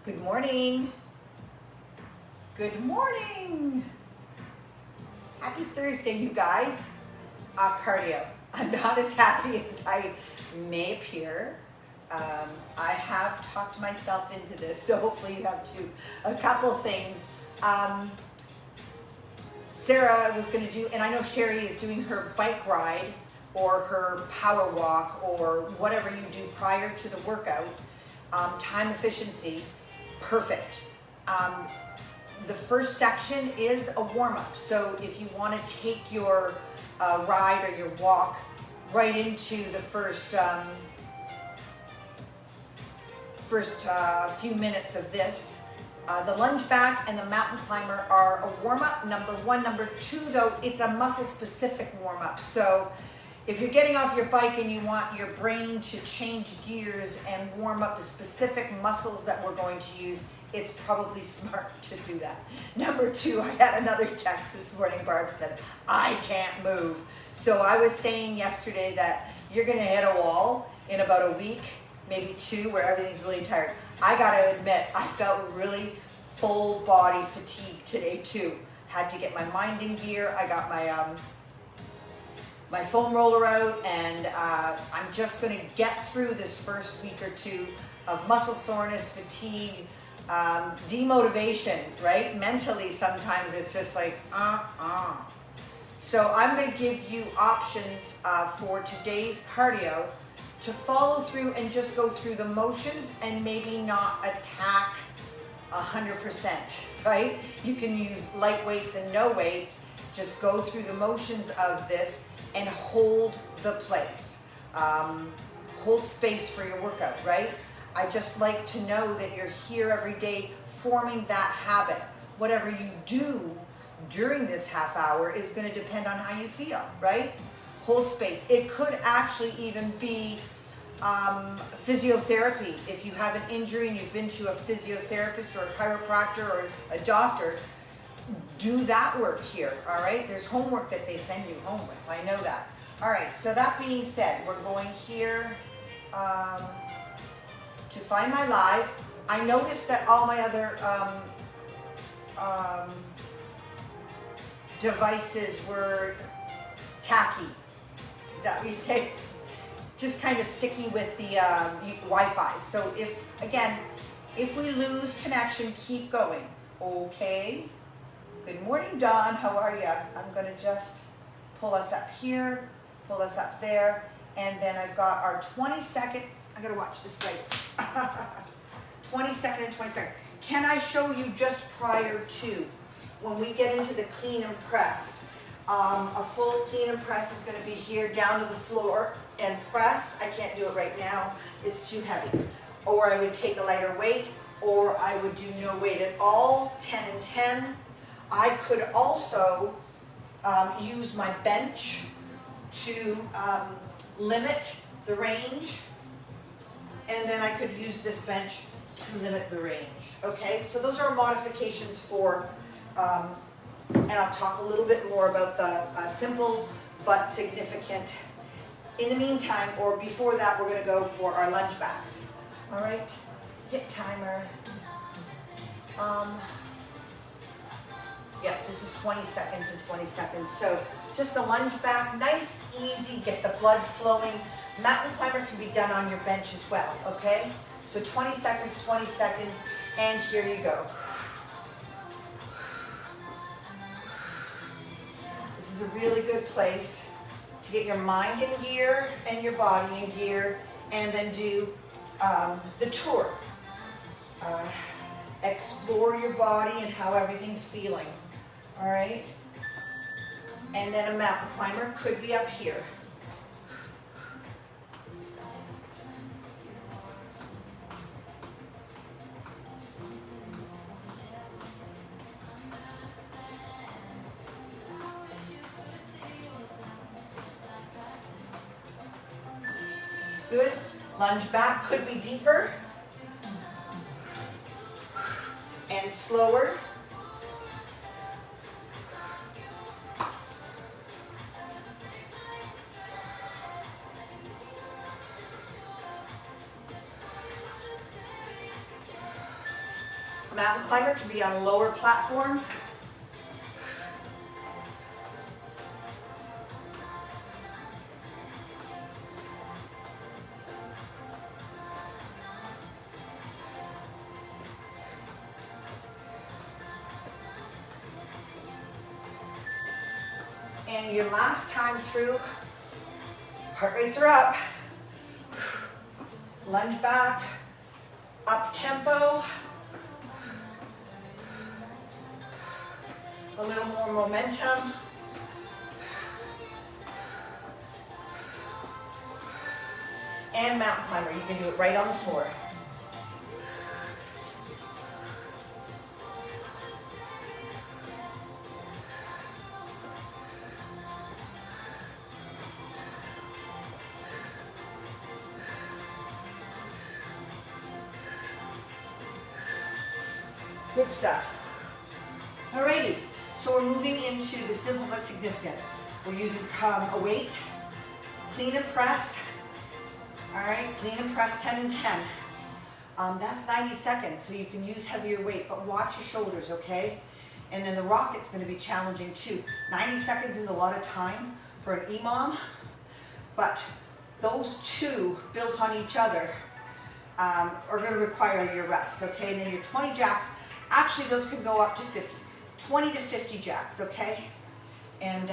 Good morning. Good morning. Happy Thursday, you guys. Cardio. I'm not as happy as I may appear. I have talked myself into this, so hopefully you have too. A couple things. Sarah was going to do, and I know Sherry is doing her bike ride or her power walk or whatever you do prior to the workout. Time efficiency, perfect. The first section is a warm-up. So if you want to take your ride or your walk right into the first few minutes of this, the lunge back and the mountain climber are a warm-up, number one. Number two, though, it's a muscle-specific warm-up. So if you're getting off your bike and you want your brain to change gears and warm up the specific muscles that we're going to use, it's probably smart to do that. Number two, I had another text this morning. Barb said, I can't move. So I was saying yesterday that you're going to hit a wall in about a week, maybe two, where everything's really tired. I got to admit, I felt really full body fatigue today too. Had to get my mind in gear. I got my foam roller out, and I'm just going to get through this first week or two of muscle soreness, fatigue, demotivation, right? Mentally, sometimes it's just like, So I'm going to give you options for today's cardio to follow through and just go through the motions and maybe not attack 100%, right? You can use light weights and no weights. Just go through the motions of this and hold the place. Hold space for your workout, right? I just like to know that you're here every day forming that habit. Whatever you do during this half hour is going to depend on how you feel, right? Hold space. It could actually even be physiotherapy. If you have an injury and you've been to a physiotherapist or a chiropractor or a doctor, do that work here, all right? There's homework that they send you home with. I know that. All right, so that being said, we're going here to find my live. I noticed that all my other devices were tacky. Is that what you say? Just kind of sticky with the Wi-Fi. So if we lose connection, keep going, okay? Good morning, Dawn. How are you? I'm going to just pull us up here, pull us up there, and then I've got our 20-second. I got to watch this later. 20-second and 20-second. Can I show you just prior to when we get into the clean and press? A full clean and press is going to be here down to the floor and press. I can't do it right now. It's too heavy. Or I would take a lighter weight, or I would do no weight at all, 10 and 10. I could also use my bench to limit the range, and then I could use this bench to limit the range. Okay, so those are modifications for, and I'll talk a little bit more about the simple but significant. In the meantime, or before that, we're going to go for our lunge backs. All right, hit timer. Yep, this is 20 seconds and 20 seconds. So just a lunge back, nice, easy, get the blood flowing. Mountain climber can be done on your bench as well, okay? So 20 seconds, and here you go. This is a really good place to get your mind in gear and your body in gear, and then do the tour. Explore your body and how everything's feeling. All right, and then a mountain climber could be up here. Good. Lunge back could be deeper and slower. mountain climber can be on a lower platform. And your last time through, heart rates are up. Lunge back, up tempo. A little more momentum. And mountain climber, you can do it right on the floor. Good stuff. Alrighty, so we're moving into the simple but significant. We're using a weight, clean and press. Alright, clean and press 10 and 10. That's 90 seconds, so you can use heavier weight, but watch your shoulders, okay? And then the rocket's going to be challenging too. 90 seconds is a lot of time for an EMOM, but those two built on each other are going to require your rest, okay? And then your 20 jacks, actually those can go up to 50. 20 to 50 jacks, okay? And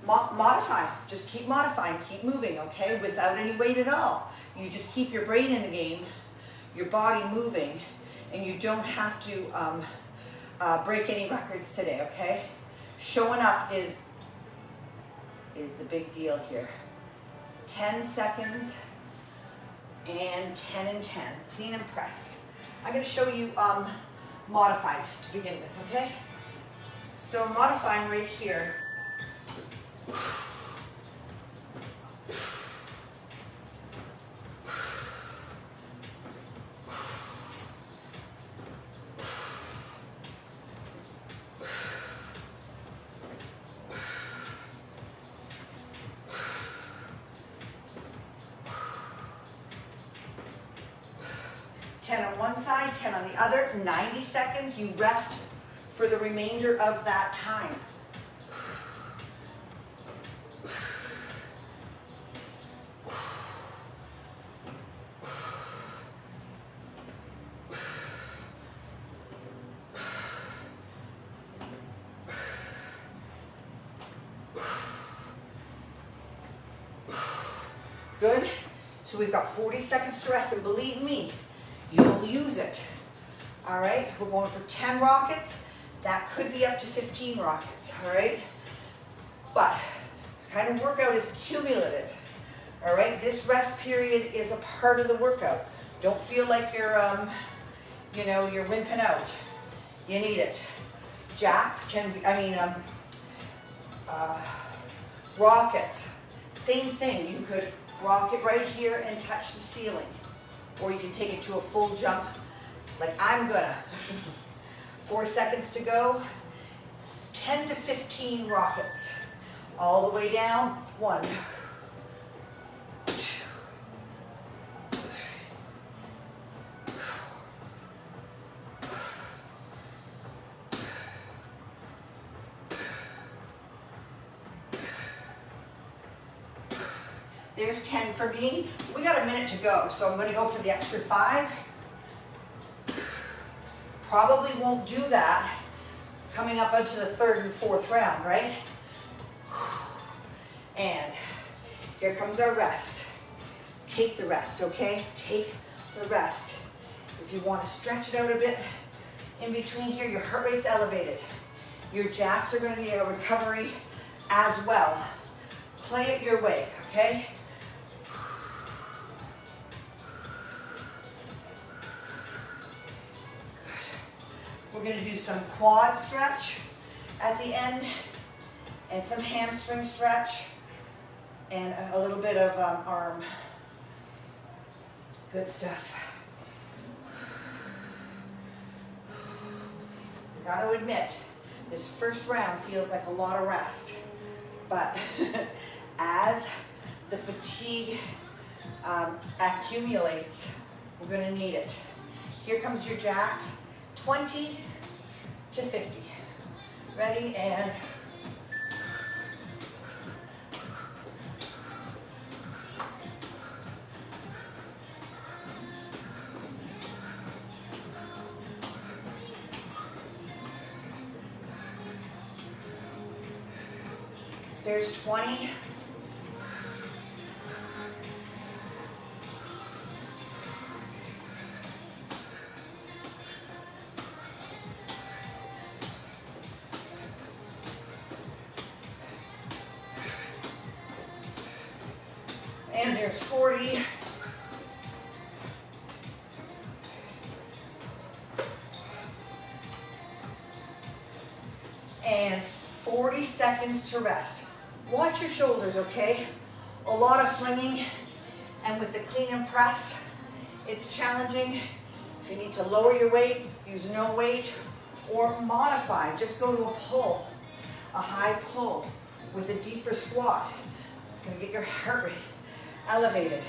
modify, just keep modifying, keep moving, okay? Without any weight at all. You just keep your brain in the game, your body moving, and you don't have to break any records today, okay? Showing up is the big deal here. 10 seconds and 10 and 10. Clean and press. I'm going to show you modified to begin with, okay? So modifying right here. On one side, 10 on the other, 90 seconds. You rest for the remainder of that time. Good. So we've got 40 seconds to rest, and believe me, you'll use it. All right, we're going for 10 rockets. That could be up to 15 rockets, all right? But this kind of workout is cumulative, all right? This rest period is a part of the workout. Don't feel like you're, you're wimping out. You need it. Jacks can be, rockets, same thing. You could rocket right here and touch the ceiling. Or you can take it to a full jump, like I'm gonna. 4 seconds to go. 10 to 15 rockets. All the way down. 1, 2, 3. There's 10 for me. We got a minute to go, so I'm going to go for the extra 5. Probably won't do that coming up into the 3rd and 4th round, right? And here comes our rest. Take the rest, okay? Take the rest. If you want to stretch it out a bit in between here, your heart rate's elevated. Your jacks are going to be a recovery as well. Play it your way, okay? We're going to do some quad stretch at the end and some hamstring stretch and a little bit of arm. Good stuff. I got to admit, this first round feels like a lot of rest, but as the fatigue accumulates, we're going to need it. Here comes your jacks. 20 to 50. Ready, and there's 20. And there's 40. And 40 seconds to rest. Watch your shoulders, okay? A lot of flinging, and with the clean and press, it's challenging. If you need to lower your weight, use no weight, or modify. Just go to a pull, a high pull with a deeper squat. It's gonna get your heart rate elevated.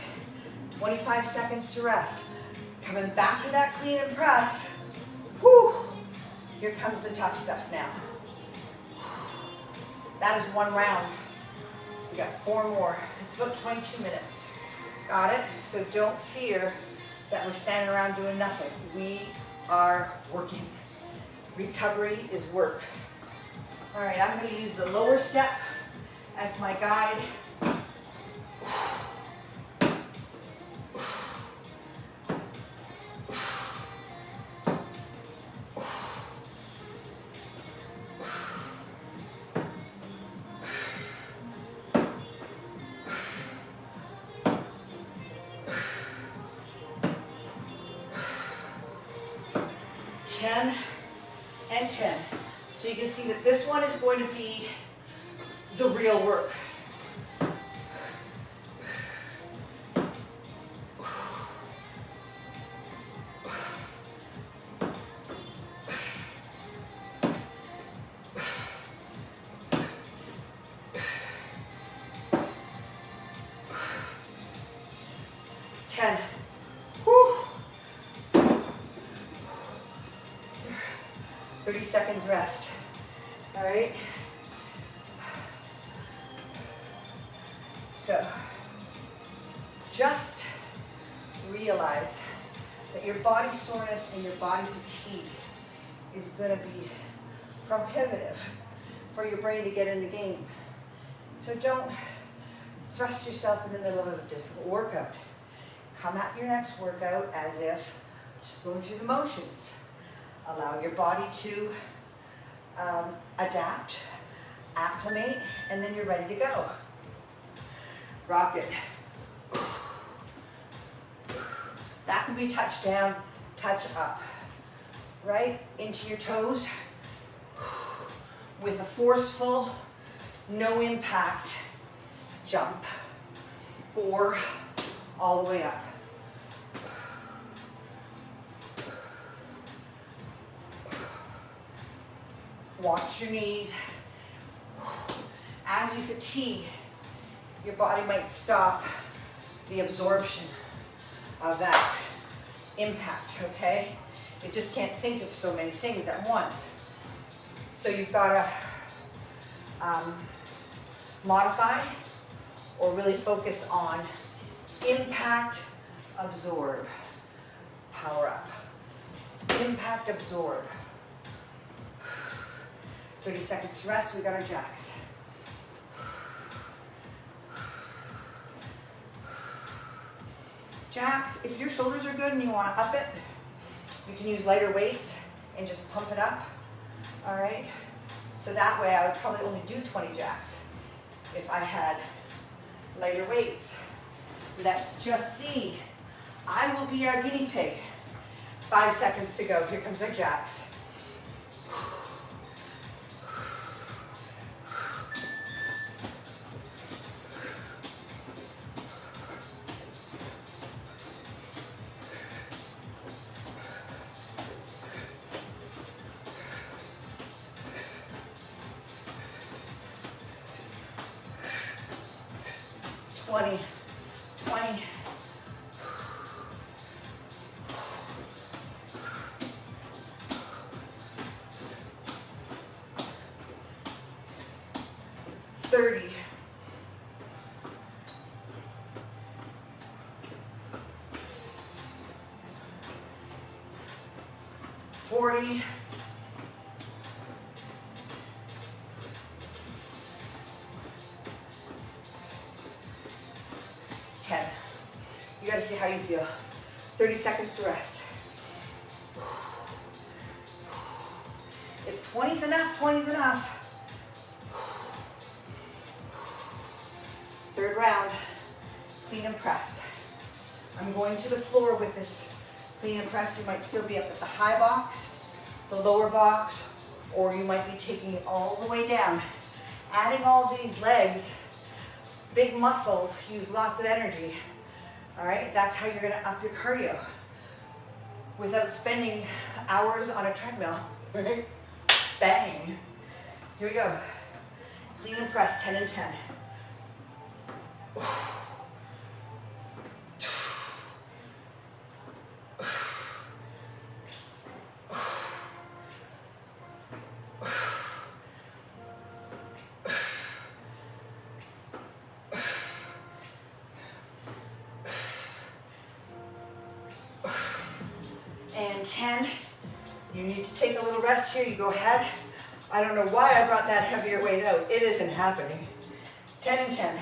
25 seconds to rest. Coming back to that clean and press. Whew. Here comes the tough stuff now. That is one round. We got 4 more. It's about 22 minutes. Got it? So don't fear that we're standing around doing nothing. We are working. Recovery is work. All right, I'm going to use the lower step as my guide. 10 and 10. So you can see that this one is going to be the real work. Ten. Whew. 30 seconds rest. All right. So just realize that your body soreness and your body fatigue is going to be prohibitive for your brain to get in the game. So don't thrust yourself in the middle of a difficult workout. Come at your next workout as if just going through the motions. Allow your body to adapt, acclimate, and then you're ready to go. Rock it. That could be touch down, touch up. Right into your toes with a forceful, no impact jump, or all the way up. Watch your knees. As you fatigue, your body might stop the absorption of that impact, okay? It just can't think of so many things at once. So you've got to modify or really focus on impact, absorb, power up. Impact, absorb. 30 seconds to rest, we got our jacks. Jacks, if your shoulders are good and you want to up it, you can use lighter weights and just pump it up, all right? So that way I would probably only do 20 jacks if I had lighter weights. Let's just see. I will be our guinea pig. 5 seconds to go. Here comes our jacks. Twenty. 30. 40. 10. You gotta see how you feel. 30 seconds to rest. If 20's enough, 20's enough. Third round, clean and press. I'm going to the floor with this clean and press. You might still be up at the high box, the lower box, or you might be taking it all the way down. Adding all these legs, big muscles, use lots of energy. All right, that's how you're gonna up your cardio without spending hours on a treadmill, right? Bang. Here we go. Clean and press, 10 and 10. And 10. You need to take a little rest here. You go ahead. I don't know why I brought that heavier weight out. It isn't happening. 10 and 10.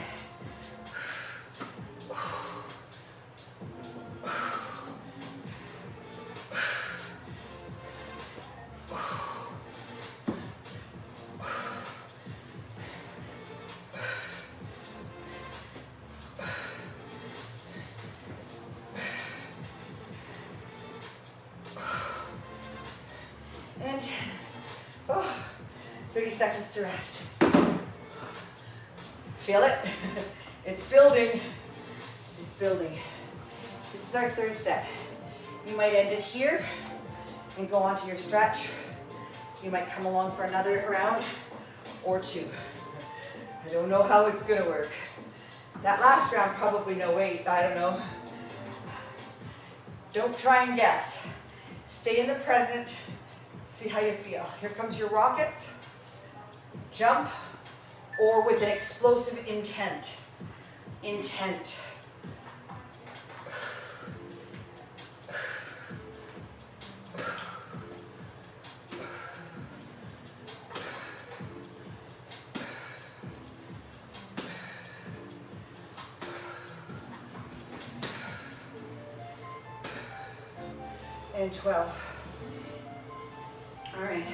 And 10. Oh, 30 seconds to rest. Feel it? It's building. It's building. This is our third set. You might end it here and go on to your stretch. You might come along for another round or two. I don't know how it's gonna work. That last round, probably no weight, I don't know. Don't try and guess. Stay in the present. See how you feel. Here comes your rockets. Jump, or with an explosive intent. Intent. And 12. All right.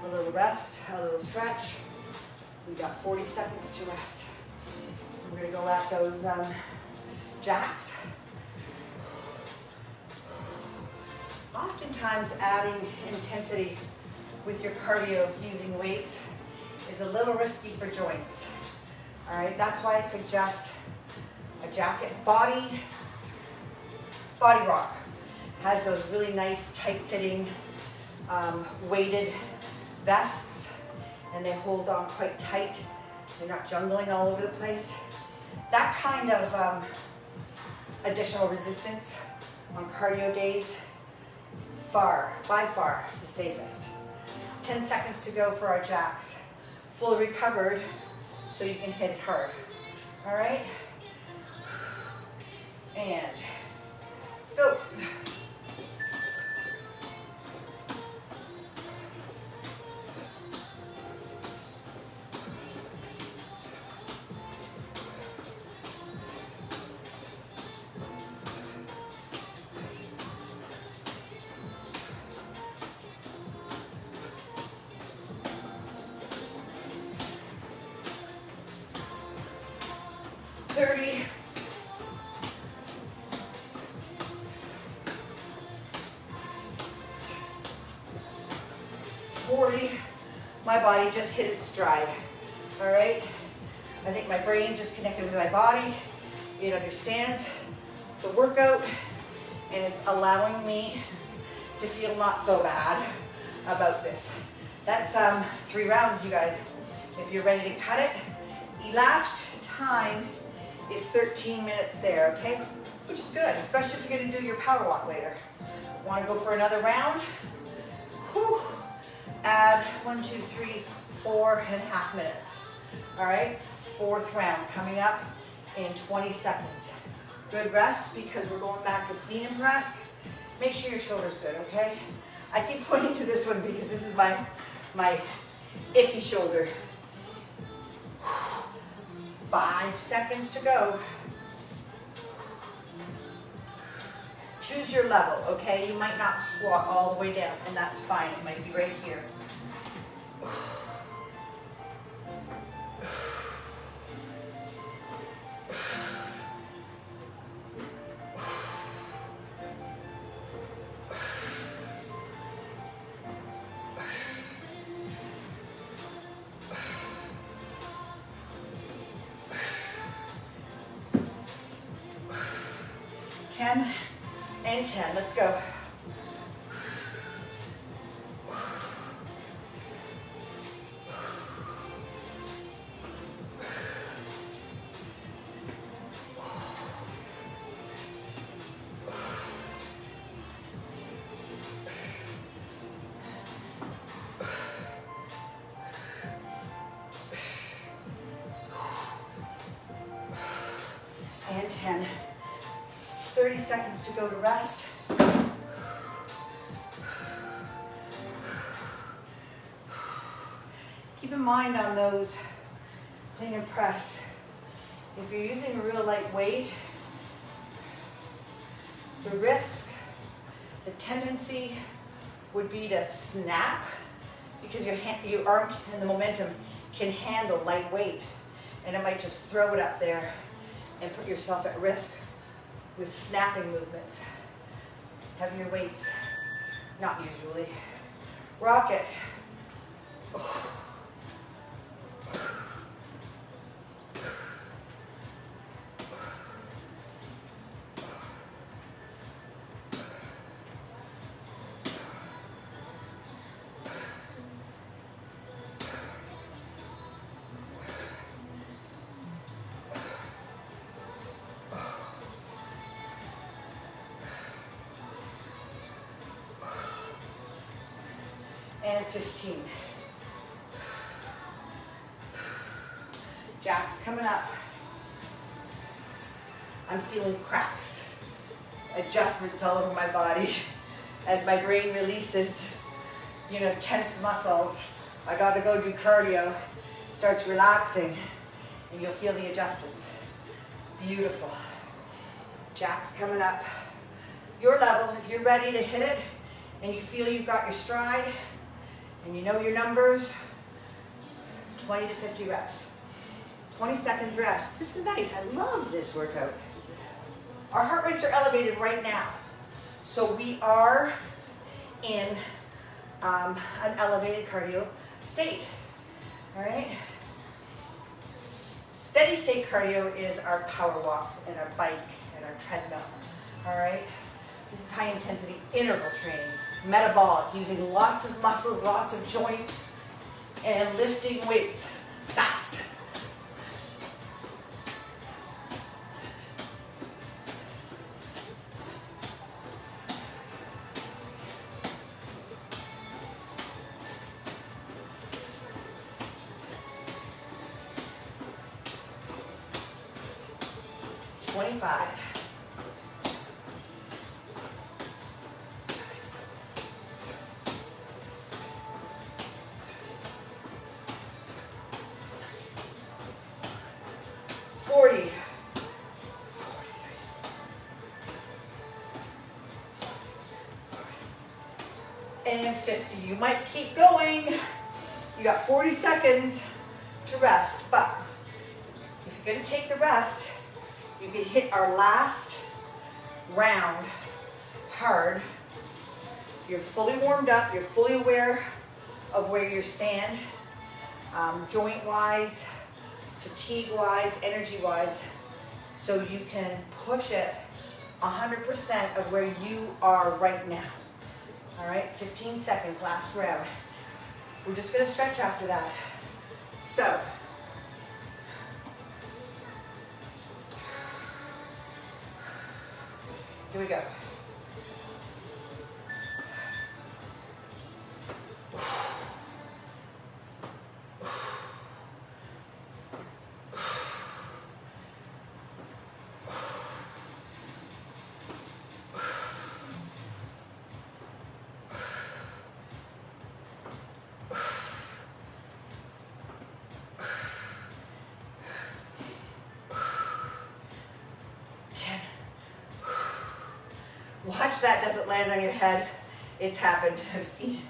A little rest, a little stretch. We got 40 seconds to rest. We're gonna go at those jacks. Oftentimes adding intensity with your cardio using weights is a little risky for joints. All right, that's why I suggest a jacket. Body Rock has those really nice tight-fitting weighted vests, and they hold on quite tight. They're not jungling all over the place. That kind of additional resistance on cardio days, by far the safest. 10 seconds to go for our jacks. Fully recovered so you can hit it hard. All right? And let's go. My body just hit its stride. All right? I think my brain just connected with my body. It understands the workout, and it's allowing me to feel not so bad about this. That's 3 rounds, you guys. If you're ready to cut it, elapsed time is 13 minutes there, okay? Which is good, especially if you're gonna do your power walk later. Wanna go for another round? Whew. Add 1, 2, 3, 4.5 minutes. All right, 4th round coming up in 20 seconds. Good rest because we're going back to clean and press. Make sure your shoulder's good, okay? I keep pointing to this one because this is my iffy shoulder. 5 seconds to go. Choose your level, okay? You might not squat all the way down, and that's fine. It might be right here. And 10, let's go. And 10. 30 seconds to go to rest. Keep in mind on those clean and press, if you're using a real light weight, the risk, the tendency would be to snap because your arm and the momentum can handle light weight, and it might just throw it up there and put yourself at risk with snapping movements. Heavier weights, not usually. Rock it. And 15. Jack's coming up. I'm feeling cracks, adjustments all over my body as my brain releases, tense muscles. I gotta go do cardio. Starts relaxing and you'll feel the adjustments. Beautiful. Jack's coming up. Your level, if you're ready to hit it and you feel you've got your stride, and you know your numbers, 20 to 50 reps. 20 seconds rest. This is nice. I love this workout. Our heart rates are elevated right now. So we are in an elevated cardio state. All right? Steady state cardio is our power walks and our bike and our treadmill. All right? This is high intensity interval training. Metabolic, using lots of muscles, lots of joints, and lifting weights fast. Five. 40. And 50. You might keep going. You got 40 seconds to rest, but if you're going to take the rest, you can hit our last round hard. You're fully warmed up. You're fully aware of where you stand, joint-wise, fatigue-wise, energy-wise, so you can push it 100% of where you are right now. All right, 15 seconds, last round. We're just gonna stretch after that. So, Here we go. Watch that doesn't land on your head. It's happened. I've seen it.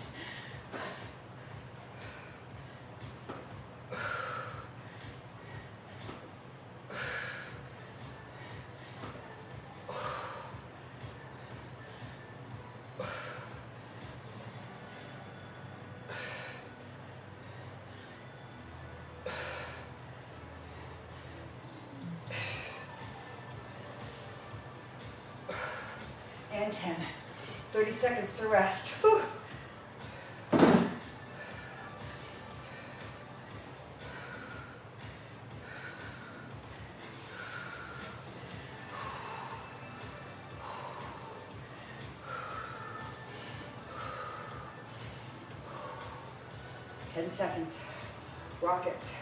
And 10. 30 seconds to rest. Whew. Ten seconds. Rockets.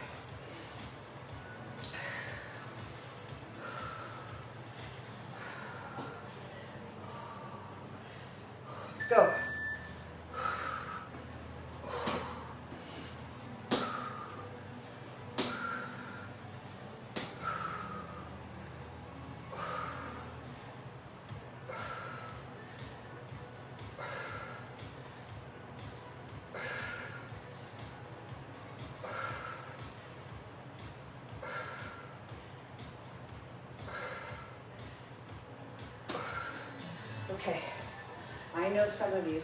Go. Okay. I know some of you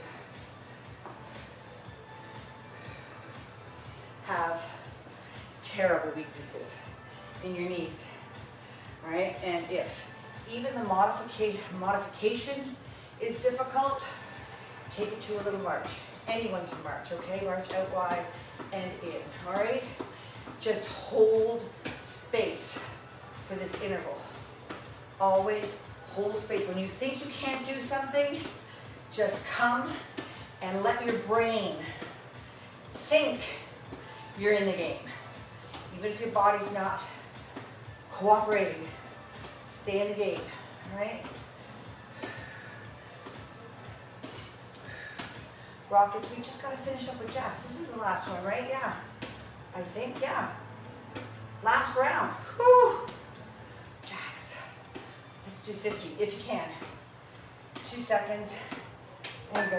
have terrible weaknesses in your knees, all right? And if even the modification is difficult, take it to a little march. Anyone can march, okay? March out wide and in, all right? Just hold space for this interval. Always hold space. When you think you can't do something, just come and let your brain think you're in the game. Even if your body's not cooperating, stay in the game, all right? Rockets, we just gotta finish up with jacks. This is the last one, right? Yeah, I think, yeah. Last round, whew. Jacks, let's do 50 if you can. 2 seconds. And go.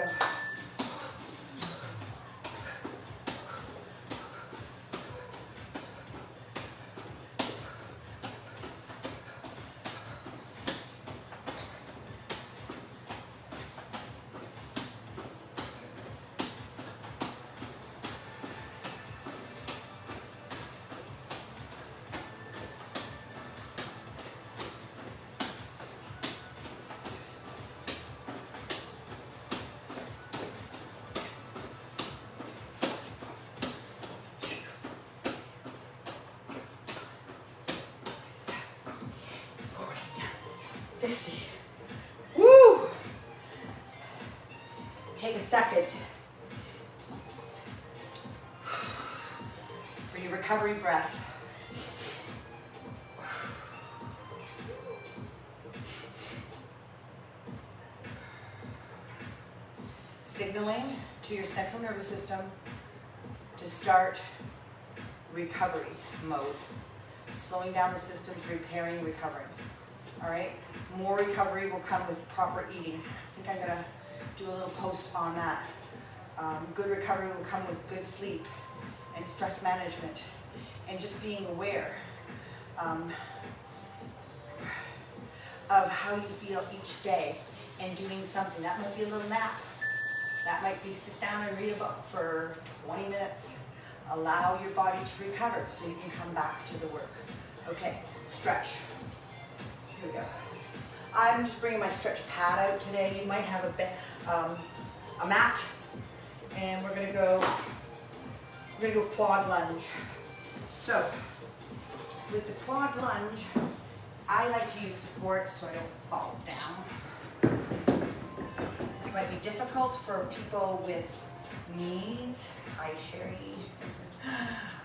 Woo! Take a second for your recovery breath. Signaling to your central nervous system to start recovery mode. Slowing down the system, repairing, recovering. All right? More recovery will come with proper eating. I think I'm gonna do a little post on that. Good recovery will come with good sleep and stress management and just being aware of how you feel each day and doing something. That might be a little nap. That might be sit down and read a book for 20 minutes. Allow your body to recover so you can come back to the work. Okay, stretch. Here we go. I'm just bringing my stretch pad out today. You might have a mat, and we're gonna go quad lunge. So, with the quad lunge, I like to use support so I don't fall down. This might be difficult for people with knees. Hi, Sherry.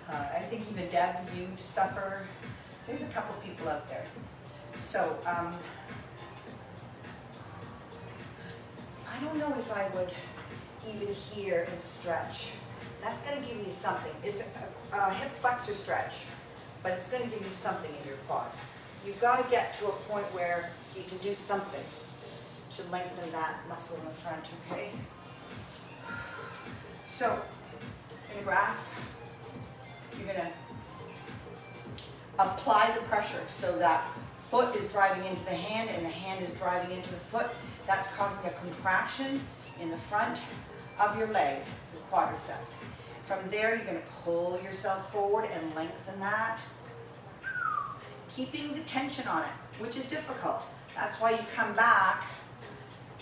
I think even Deb, you suffer. There's a couple people out there. So, I don't know if I would even here and stretch. That's going to give you something. It's a hip flexor stretch, but it's going to give you something in your quad. You've got to get to a point where you can do something to lengthen that muscle in the front, okay? So, you're going to grasp. You're going to apply the pressure so that foot is driving into the hand and the hand is driving into the foot. That's causing a contraction in the front of your leg, the quadricep. From there, you're going to pull yourself forward and lengthen that, keeping the tension on it, which is difficult. That's why you come back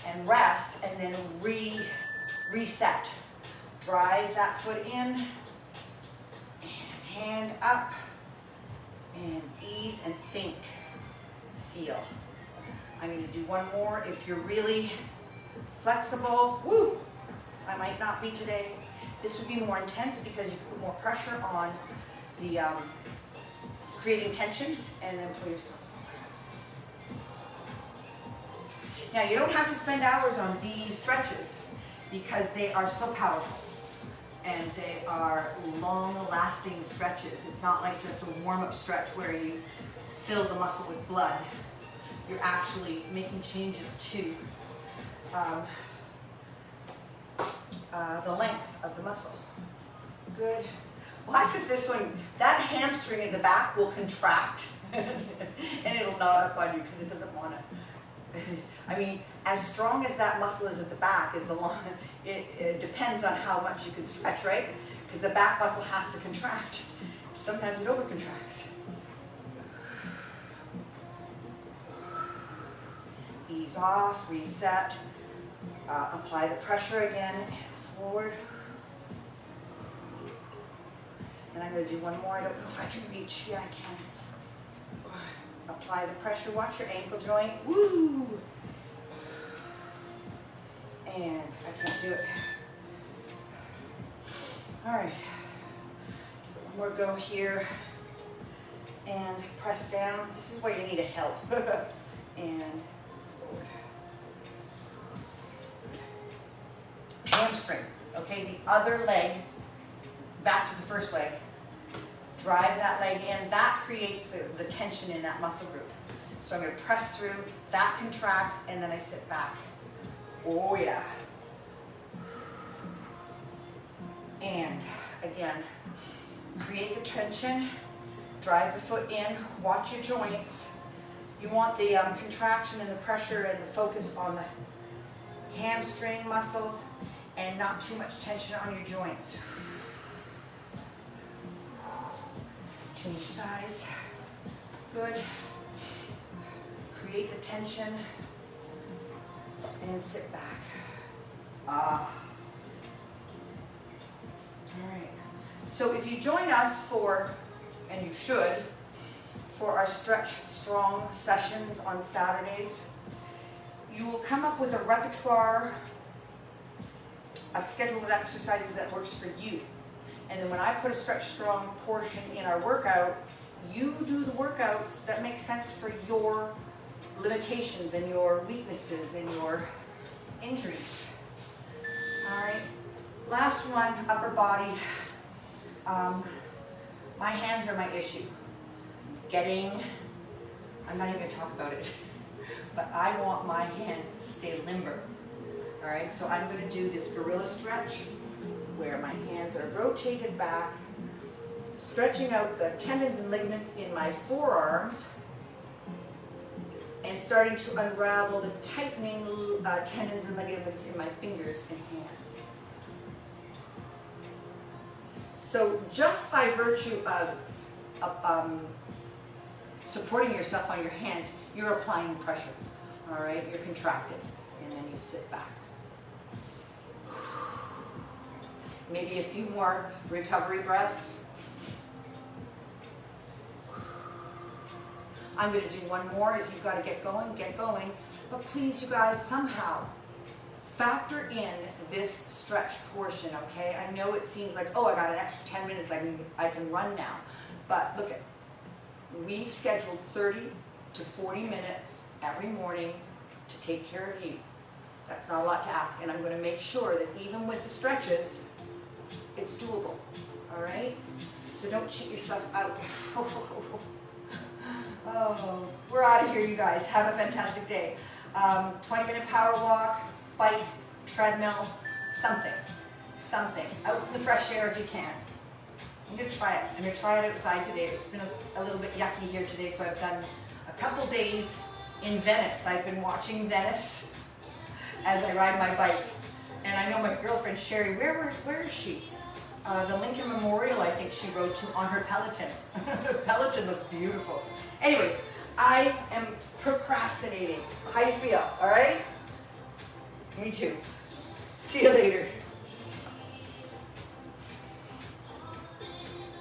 and rest and then reset. Drive that foot in and hand up and ease and think, feel. I'm going to do one more. If you're really flexible, woo, I might not be today. This would be more intense because you put more pressure on the creating tension and then pull yourself forward. Now you don't have to spend hours on these stretches because they are so powerful and they are long-lasting stretches. It's not like just a warm-up stretch where you fill the muscle with blood. You're actually making changes to the length of the muscle. Good. Watch with this one. That hamstring in the back will contract and it'll knot up on you because it doesn't want to. I mean, as strong as that muscle is at the back, is the long. It depends on how much you can stretch, right? Because the back muscle has to contract. Sometimes it overcontracts. Ease off, reset, apply the pressure again, and forward. And I'm going to do one more. I don't know if I can reach. Yeah, I can. Apply the pressure. Watch your ankle joint. Woo! And I can't do it. All right. One more go here. And press down. This is where you need a help. And forward. Hamstring. Okay, the other leg, back to the first leg. Drive that leg in. That creates the tension in that muscle group. So I'm going to press through. That contracts, and then I sit back. Oh, yeah. And again, create the tension. Drive the foot in. Watch your joints. You want the contraction and the pressure and the focus on the hamstring muscle and not too much tension on your joints. Change sides. Good. Create the tension and sit back. All right. So if you join us for, and you should, for our Stretch Strong sessions on Saturdays, you will come up with a repertoire, a schedule of exercises that works for you. And then when I put a Stretch Strong portion in our workout, you do the workouts that make sense for your limitations and your weaknesses and your injuries. All right, last one, upper body. My hands are my issue. I'm not even gonna talk about it, but I want my hands to stay limber. All right, so I'm gonna do this gorilla stretch where my hands are rotated back, stretching out the tendons and ligaments in my forearms, and starting to unravel the tightening tendons and ligaments in my fingers and hands. So just by virtue of supporting yourself on your hands, you're applying pressure, all right? You're contracted, and then you sit back. Maybe a few more recovery breaths. I'm going to do one more. If you've got to get going, But please, you guys, somehow factor in this stretch portion, okay? I know it seems like, oh, I got an extra 10 minutes, I can run now. But look at, we've scheduled 30 to 40 minutes every morning to take care of you. That's not a lot to ask, and I'm going to make sure that even with the stretches, it's doable, all right? So don't cheat yourself out. Oh, we're out of here, you guys. Have a fantastic day. 20-minute power walk, bike, treadmill, something. Out in the fresh air if you can. I'm going to try it. I'm going to try it outside today. It's been a little bit yucky here today, so I've done a couple days in Venice. I've been watching Venice as I ride my bike. And I know my girlfriend Sherry, where is she? The Lincoln Memorial, I think she rode to on her Peloton. Peloton looks beautiful. Anyways, I am procrastinating. How you feel? All right? Me too. See you later.